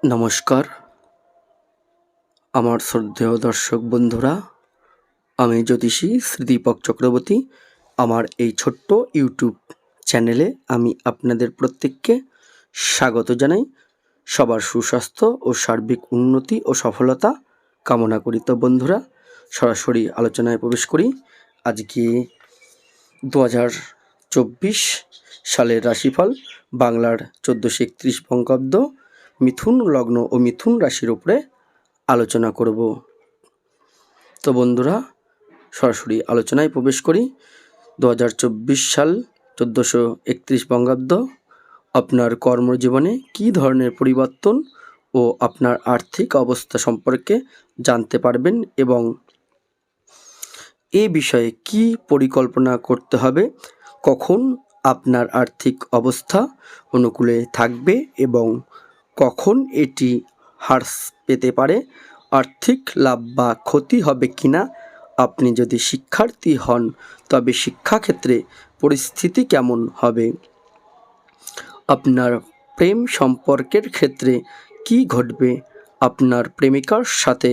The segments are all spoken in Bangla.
নমস্কার আমার শ্রদ্ধেয় দর্শক বন্ধুরা, আমি জ্যোতিষী শ্রীদীপক চক্রবর্তী। আমার এই ছোট্ট ইউটিউব চ্যানেলে আমি আপনাদের প্রত্যেককে স্বাগত জানাই। সবার সুস্বাস্থ্য ও সার্বিক উন্নতি ও সফলতা কামনা করি। তো বন্ধুরা, সরাসরি আলোচনায় প্রবেশ করি। আজকে 2024 সালের রাশিফল বাংলার 1431 বঙ্গাব্দ মিথুন লগ্ন ও মিথুন রাশির উপরে আলোচনা করব। তো বন্ধুরা, সরাসরি আলোচনায় প্রবেশ করি। 2024 সাল 1431 বঙ্গাব্দ আপনার কর্মজীবনে কী ধরনের পরিবর্তন ও আপনার আর্থিক অবস্থা সম্পর্কে জানতে পারবেন এবং এ বিষয়ে কি পরিকল্পনা করতে হবে, কখন আপনার আর্থিক অবস্থা অনুকূলে থাকবে এবং কখন এটি হ্রাস পেতে পারে, আর্থিক লাভ বা ক্ষতি হবে কিনা, আপনি যদি শিক্ষার্থী হন তবে শিক্ষাক্ষেত্রে পরিস্থিতি কেমন হবে, আপনার প্রেম সম্পর্কের ক্ষেত্রে কি ঘটবে, আপনার প্রেমিকার সাথে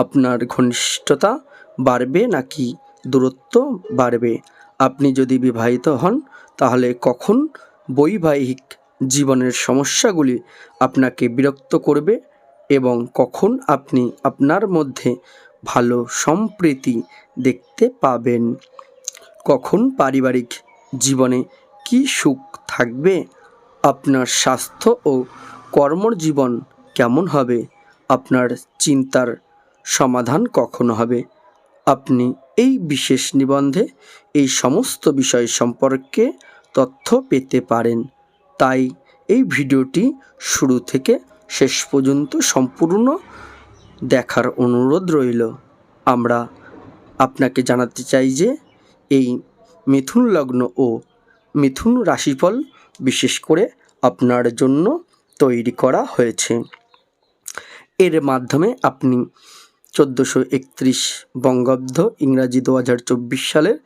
আপনার ঘনিষ্ঠতা বাড়বে নাকি দূরত্ব বাড়বে, আপনি যদি বিবাহিত হন তাহলে কখন বৈবাহিক জীবনের সমস্যাগুলি আপনাকে বিরক্ত করবে এবং কখন আপনি আপনার মধ্যে ভালো সম্প্রীতি দেখতে পাবেন, কখন পারিবারিক জীবনে কি সুখ থাকবে, আপনার স্বাস্থ্য ও কর্মজীবন কেমন হবে, আপনার চিন্তার সমাধান কখন হবে। আপনি এই বিশেষ নিবন্ধে এই সমস্ত বিষয় সম্পর্কে তথ্য পেতে পারেন। তাই এই ভিডিওটি শুরু থেকে শেষ পর্যন্ত সম্পূর্ণ দেখার অনুরোধ রইল। আমরা আপনাকে জানাতে চাই যে এই মিথুন লগ্ন ও মিথুন রাশিফল বিশেষ করে আপনার জন্য তৈরি করা হয়েছে। এর মাধ্যমে আপনি 1431 বঙ্গাব্দ ইংরাজি 2024 সালের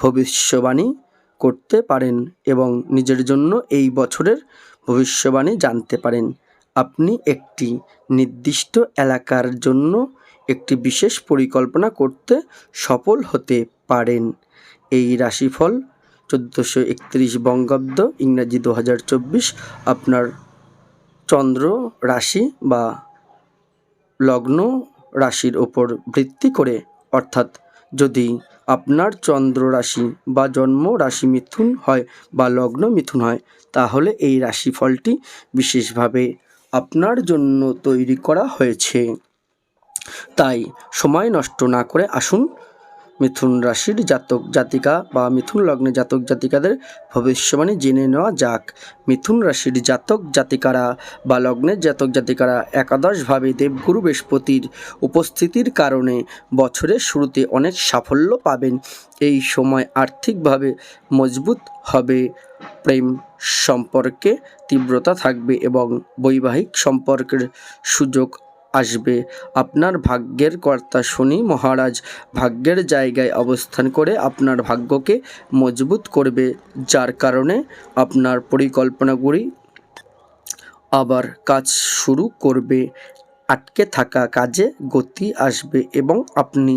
ভবিষ্যবাণী করতে পারেন এবং নিজের জন্য এই বছরের ভবিষ্যবাণী জানতে পারেন। আপনি একটি নির্দিষ্ট এলাকার জন্য একটি বিশেষ পরিকল্পনা করতে সফল হতে পারেন। এই রাশিফল 1431 বঙ্গাব্দ ইংরাজি 2024 আপনার চন্দ্র রাশি বা লগ্ন রাশির ওপর ভিত্তি করে, অর্থাৎ যদি আপনার চন্দ্র রাশি বা জন্ম রাশি মিথুন হয় বা লগ্ন মিথুন হয় তাহলে এই রাশিফলটি বিশেষভাবে আপনার জন্য তৈরি করা হয়েছে। তাই সময় নষ্ট না করে আসুন মিথুন রাশির জাতক জাতিকা বা মিথুন লগ্নের জাতক জাতিকাদের ভবিষ্যবাণী জেনে নেওয়া যাক। মিথুন রাশির জাতক জাতিকারা বা লগ্নের জাতক জাতিকারা একাদশভাবে দেবগুরু বৃহস্পতির উপস্থিতির কারণে বছরের শুরুতে অনেক সাফল্য পাবেন। এই সময় আর্থিকভাবে মজবুত হবে, প্রেম সম্পর্কে তীব্রতা থাকবে এবং বৈবাহিক সম্পর্কের সুযোগ আসবে। আপনার ভাগ্যের কর্তা শনি মহারাজ ভাগ্যের জায়গায় অবস্থান করে আপনার ভাগ্যকে মজবুত করবে, যার কারণে আপনার পরিকল্পনাগুলি আবার কাজ শুরু করবে, আটকে থাকা কাজে গতি আসবে এবং আপনি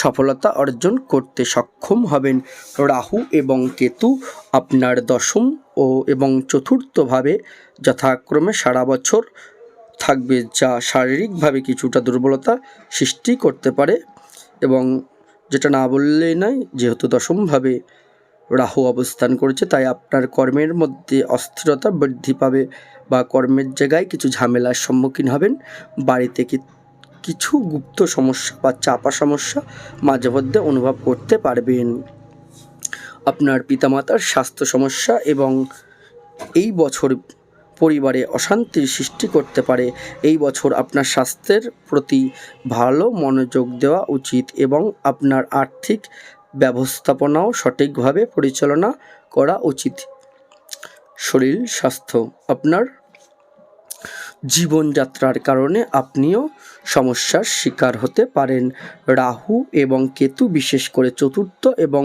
সফলতা অর্জন করতে সক্ষম হবেন। রাহু এবং কেতু আপনার দশম এবং চতুর্থভাবে যথাক্রমে সারা বছর থাকবে, যা শারীরিকভাবে কিছুটা দুর্বলতা সৃষ্টি করতে পারে এবং যেটা না বললেই নয়, যেহেতু দশমভাবে রাহু অবস্থান করছে তাই আপনার কর্মের মধ্যে অস্থিরতা বৃদ্ধি পাবে বা কর্মের জায়গায় কিছু ঝামেলার সম্মুখীন হবেন। বাড়িতে কিছু গুপ্ত সমস্যা বা চাপা সমস্যা মাঝে মধ্যে অনুভব করতে পারবেন। আপনার পিতামাতার স্বাস্থ্য সমস্যা এবং এই বছর পরিবারে অশান্তির সৃষ্টি করতে পারে। এই বছর আপনার স্বাস্থ্যের প্রতি ভালো মনোযোগ দেওয়া উচিত এবং আপনার আর্থিক ব্যবস্থাপনাও সঠিকভাবে পরিচালনা করা উচিত। শরীর স্বাস্থ্য, আপনার জীবনযাত্রার কারণে আপনিও সমস্যার শিকার হতে পারেন। রাহু এবং কেতু বিশেষ করে চতুর্থ এবং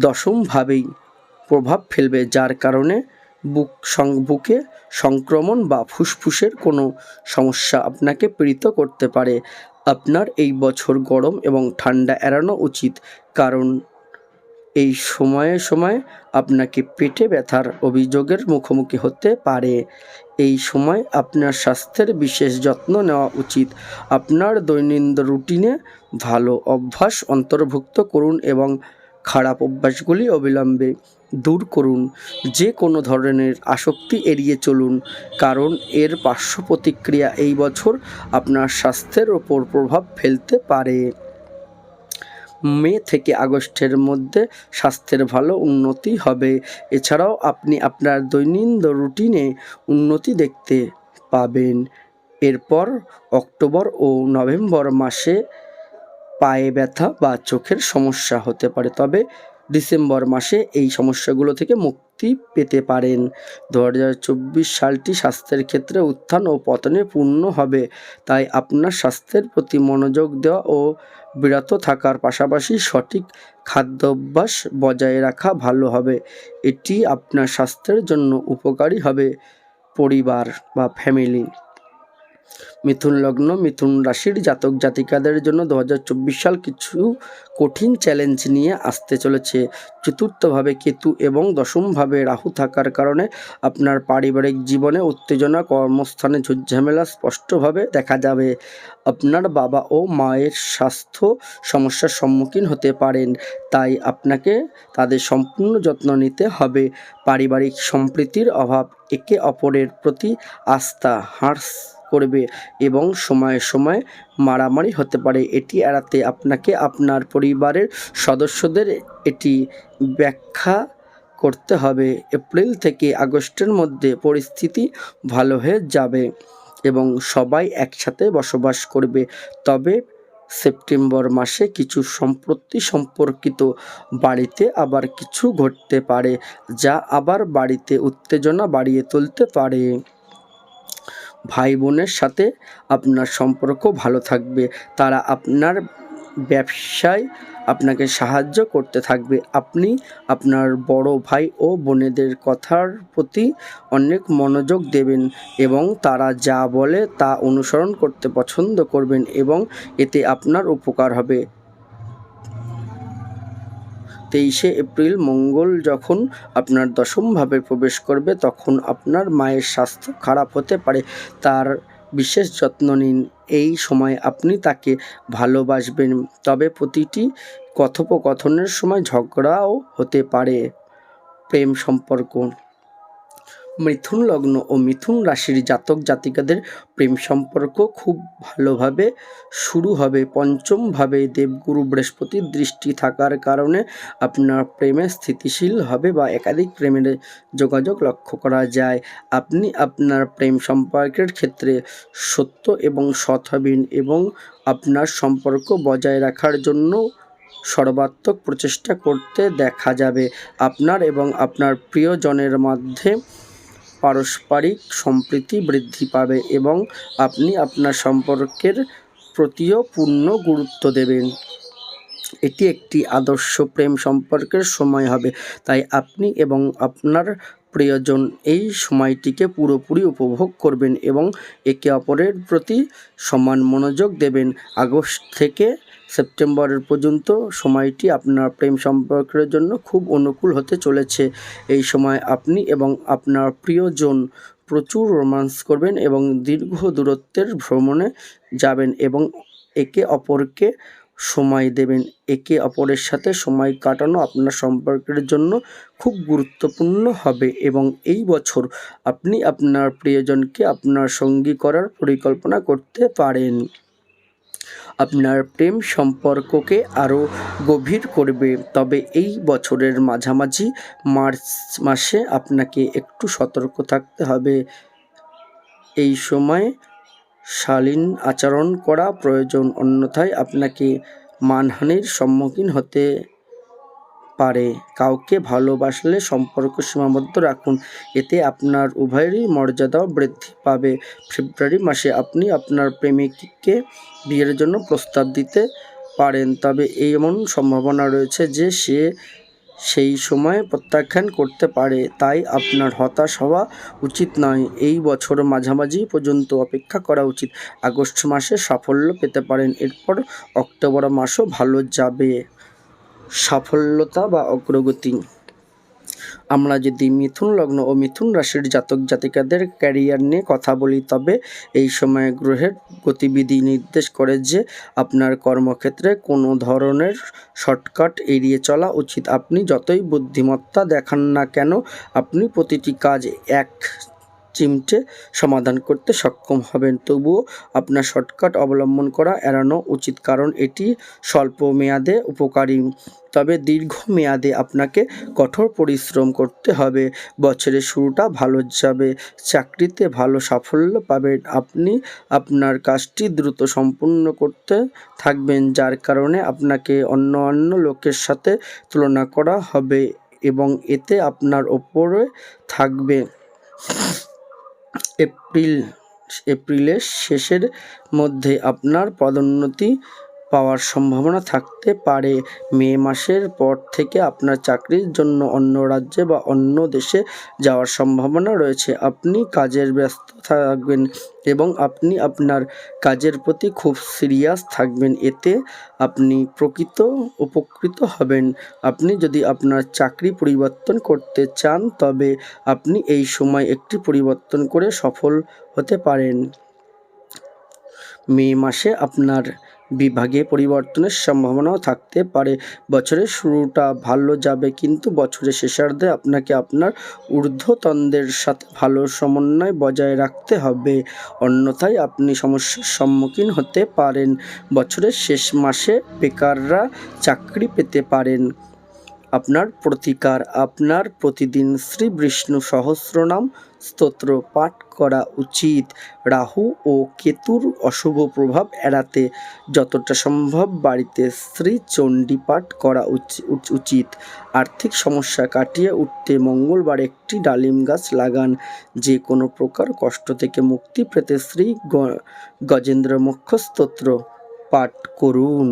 দশমভাবেই প্রভাব ফেলবে, যার কারণে বুকে সংক্রমণ বা ফুসফুসের কোনো সমস্যা আপনাকে পীড়িত করতে পারে। আপনার এই বছর গরম এবং ঠান্ডা এড়ানো উচিত, কারণ এই সময়ে আপনাকে পেটে ব্যথার অভিযোগের মুখোমুখি হতে পারে। এই সময় আপনার স্বাস্থ্যের বিশেষ যত্ন নেওয়া উচিত। আপনার দৈনন্দিন রুটিনে ভালো অভ্যাস অন্তর্ভুক্ত করুন এবং খারাপ অভ্যাসগুলি অবিলম্বে দূর করুন। যে কোনো ধরনের আসক্তি এড়িয়ে চলুন, কারণ এর পার্শ্ব প্রতিক্রিয়া এই বছর আপনার স্বাস্থ্যের ওপর প্রভাব ফেলতে পারে। মে থেকে আগস্টের মধ্যে স্বাস্থ্যের ভালো উন্নতি হবে। এছাড়াও আপনি আপনার দৈনন্দিন রুটিনে উন্নতি দেখতে পাবেন। এরপর অক্টোবর ও নভেম্বর মাসে পায়ে ব্যথা বা চোখের সমস্যা হতে পারে, তবে ডিসেম্বর মাসে এই সমস্যাগুলো থেকে মুক্তি পেতে পারেন। 2024 সালটি স্বাস্থ্যের ক্ষেত্রে উত্থান ও পতনে পূর্ণ হবে, তাই আপনার স্বাস্থ্যের প্রতি মনোযোগ দেওয়া ও বিরত থাকার পাশাপাশি সঠিক খাদ্যাভ্যাস বজায় রাখা ভালো হবে। এটি আপনার স্বাস্থ্যের জন্য উপকারী হবে। পরিবার বা ফ্যামিলি। মিথুন লগ্ন, মিথুন রাশির জাতক জাতিকাদের জন্য 2024 সাল কিছু কঠিন চ্যালেঞ্জ নিয়ে আসতে চলেছে। চতুর্থভাবে কেতু এবং দশমভাবে রাহু থাকার কারণে আপনার পারিবারিক জীবনে উত্তেজনা, কর্মস্থানে ঝুটঝামেলা স্পষ্টভাবে দেখা যাবে। আপনার বাবা ও মায়ের স্বাস্থ্য সমস্যার সম্মুখীন হতে পারেন, তাই আপনাকে তাদের সম্পূর্ণ যত্ন নিতে হবে। পারিবারিক সম্প্রীতির অভাব একে অপরের প্রতি আস্থা হ্রাস করবে এবং সময়ে মারামারি হতে পারে। এটি এড়াতে আপনাকে আপনার পরিবারের সদস্যদের এটি ব্যাখ্যা করতে হবে। এপ্রিল থেকে আগস্টের মধ্যে পরিস্থিতি ভালো হয়ে যাবে এবং সবাই একসাথে বসবাস করবে, তবে সেপ্টেম্বর মাসে কিছু সম্পত্তি সম্পর্কিত বাড়িতে আবার কিছু ঘটতে পারে, যা আবার বাড়িতে উত্তেজনা বাড়িয়ে তুলতে পারে। ভাই বোনের সাথে আপনার সম্পর্ক ভালো থাকবে, তারা আপনার ব্যবসায় আপনাকে সাহায্য করতে থাকবে। আপনি আপনার বড় ভাই ও বোনেদের কথার প্রতি অনেক মনোযোগ দেবেন এবং তারা যা বলে তা অনুসরণ করতে পছন্দ করবেন এবং এতে আপনার উপকার হবে। 23 এপ্রিল মঙ্গল যখন আপনার দশমভাবে প্রবেশ করবে, তখন আপনার মায়ের স্বাস্থ্য খারাপ হতে পারে, তার বিশেষ যত্ন নিন। এই সময় আপনি তাকে ভালোবাসবেন, তবে প্রতিটি কথোপকথনের সময় ঝগড়াও হতে পারে। প্রেম সম্পর্ক। মিথুন লগ্ন ও মিথুন রাশির জাতক জাতিকাদের প্রেম সম্পর্ক খুব ভালোভাবে শুরু হবে। পঞ্চমভাবে দেবগুরু বৃহস্পতির দৃষ্টি থাকার কারণে আপনার প্রেমে স্থিতিশীল হবে বা একাধিক প্রেমের যোগাযোগ লক্ষ্য করা যায়। আপনি আপনার প্রেম সম্পর্কের ক্ষেত্রে সত্য এবং সৎ হবেন এবং আপনার সম্পর্ক বজায় রাখার জন্য সর্বাত্মক প্রচেষ্টা করতে দেখা যাবে। আপনার এবং আপনার প্রিয়জনের মধ্যে পারস্পরিক সম্প্রীতি বৃদ্ধি পাবে এবং আপনি আপনার সম্পর্কের প্রতিও পূর্ণ গুরুত্ব দেবেন। এটি একটি আদর্শ প্রেম সম্পর্কের সময় হবে, তাই আপনি এবং আপনার প্রিয়জন এই সময়টিকে পুরোপুরি উপভোগ করবেন এবং একে অপরের প্রতি সমান মনোযোগ দেবেন। আগস্ট থেকে সেপ্টেম্বরের পর্যন্ত সময়টি আপনার প্রেম সম্পর্কের জন্য খুব অনুকূল হতে চলেছে। এই সময় আপনি এবং আপনার প্রিয়জন প্রচুর রোম্যান্স করবেন এবং দীর্ঘ দূরত্বের ভ্রমণে যাবেন এবং একে অপরকে সময় দেবেন। একে অপরের সাথে সময় কাটানো আপনার সম্পর্কের জন্য খুব গুরুত্বপূর্ণ হবে এবং এই বছর আপনি আপনার প্রিয়জনকে আপনার সঙ্গী করার পরিকল্পনা করতে পারেন। আপনার প্রেম সম্পর্ককে আরও গভীর করবে, তবে এই বছরের মাঝামাঝি মার্চ মাসে আপনাকে একটু সতর্ক থাকতে হবে। এই সময় শালীন আচরণ করা প্রয়োজন, অন্যথায় আপনাকে মানহানির সম্মুখীন হতে পারে। কাউকে ভালোবাসলে সম্পর্ক সীমাবদ্ধ রাখুন, এতে আপনার উভয়েরই মর্যাদাও বৃদ্ধি পাবে। ফেব্রুয়ারি মাসে আপনি আপনার প্রেমিককে বিয়ের জন্য প্রস্তাব দিতে পারেন, তবে এমন সম্ভাবনা রয়েছে যে সে সেই সময় প্রত্যাখ্যান করতে পারে, তাই আপনার হতাশ হওয়া উচিত নয়। এই বছর মাঝামাঝি পর্যন্ত অপেক্ষা করা উচিত। আগস্ট মাসে সাফল্য পেতে পারেন, এরপর অক্টোবর মাসও ভালো যাবে। সাফল্যতা বা অগ্রগতি। আমরা যদি মিথুন লগ্ন ও মিথুন রাশির জাতক জাতিকাদের ক্যারিয়ার নিয়ে কথা বলি, তবে এই সময় গ্রহের গতিবিধি নির্দেশ করে যে আপনার কর্মক্ষেত্রে কোনো ধরনের শর্টকাট এড়িয়ে চলা উচিত। আপনি যতই বুদ্ধিমত্তা দেখান না কেন, আপনি প্রতিটি কাজ এক চিমটে সমাধান করতে সক্ষম হবেন। তবুও আপনার শর্টকাট অবলম্বন করা এড়ানো উচিত, কারণ এটি স্বল্প মেয়াদে উপকারী, তবে দীর্ঘমেয়াদে আপনাকে কঠোর পরিশ্রম করতে হবে। বছরের শুরুটা ভালো যাবে, চাকরিতে ভালো সাফল্য পাবেন। আপনি আপনার কাজটি দ্রুত সম্পূর্ণ করতে থাকবেন, যার কারণে আপনাকে অন্য লোকের সাথে তুলনা করা হবে এবং এতে আপনার ওপরে থাকবে। এপ্রিলের শেষের মধ্যে আপনার পদোন্নতি পাওয়ার সম্ভাবনা থাকতে পারে। মে মাসের পর থেকে আপনার চাকরির জন্য অন্য রাজ্যে বা অন্য দেশে যাওয়ার সম্ভাবনা রয়েছে। আপনি কাজের ব্যস্ত থাকবেন এবং আপনি আপনার কাজের প্রতি খুব সিরিয়াস থাকবেন, এতে আপনি উপকৃত হবেন। আপনি যদি আপনার চাকরি পরিবর্তন করতে চান, তবে আপনি এই সময় একটি পরিবর্তন করে সফল হতে পারেন। মে মাসে আপনার বিভাগে পরিবর্তনের সম্ভাবনাও থাকতে পারে। বছরের শুরুটা ভালো যাবে, কিন্তু বছরের শেষার্ধে আপনাকে আপনার ঊর্ধ্বতনদের সাথে ভালো সমন্বয় বজায় রাখতে হবে, অন্যথায় আপনি সমস্যার সম্মুখীন হতে পারেন। বছরের শেষ মাসে বেকাররা চাকরি পেতে পারেন। আপনার প্রতিকার। আপনার প্রতিদিন শ্রী বিষ্ণু সহস্রনাম স্তোত্র পাঠ করা উচিত। রাহু ও কেতুর অশুভ প্রভাব এড়াতে যতটা সম্ভব বাড়িতে শ্রী চণ্ডী পাঠ করা উচিত। আর্থিক সমস্যা কাটিয়ে উঠতে মঙ্গলবার একটি ডালিম গাছ লাগান। যে কোনো প্রকার কষ্ট থেকে মুক্তি পেতে শ্রী গজেন্দ্র মোক্ষ স্তোত্র পাঠ করুন।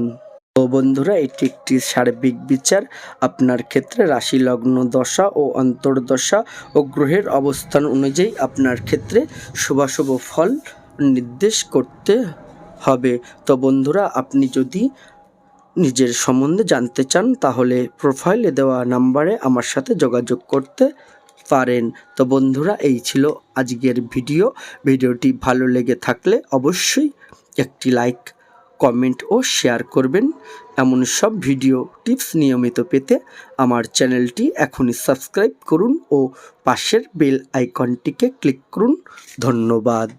তো বন্ধুরা, এটি একটি সার্বিক বিচার। আপনার ক্ষেত্রে রাশি লগ্ন দশা ও অন্তর্দশা ও গ্রহের অবস্থান অনুযায়ী আপনার ক্ষেত্রে শুভাশুভ ফল নির্দেশ করতে হবে। তো বন্ধুরা, আপনি যদি নিজের সম্বন্ধে জানতে চান, তাহলে প্রোফাইলে দেওয়া নাম্বারে আমার সাথে যোগাযোগ করতে পারেন। তো বন্ধুরা, এই ছিল আজকের ভিডিওটি ভালো লেগে থাকলে অবশ্যই একটি লাইক, কমেন্ট ও শেয়ার করবেন। এমন সব ভিডিও টিপস নিয়মিত পেতে আমার চ্যানেলটি এখনই সাবস্ক্রাইব করুন ও পাশের বেল আইকনটিকে ক্লিক করুন। ধন্যবাদ।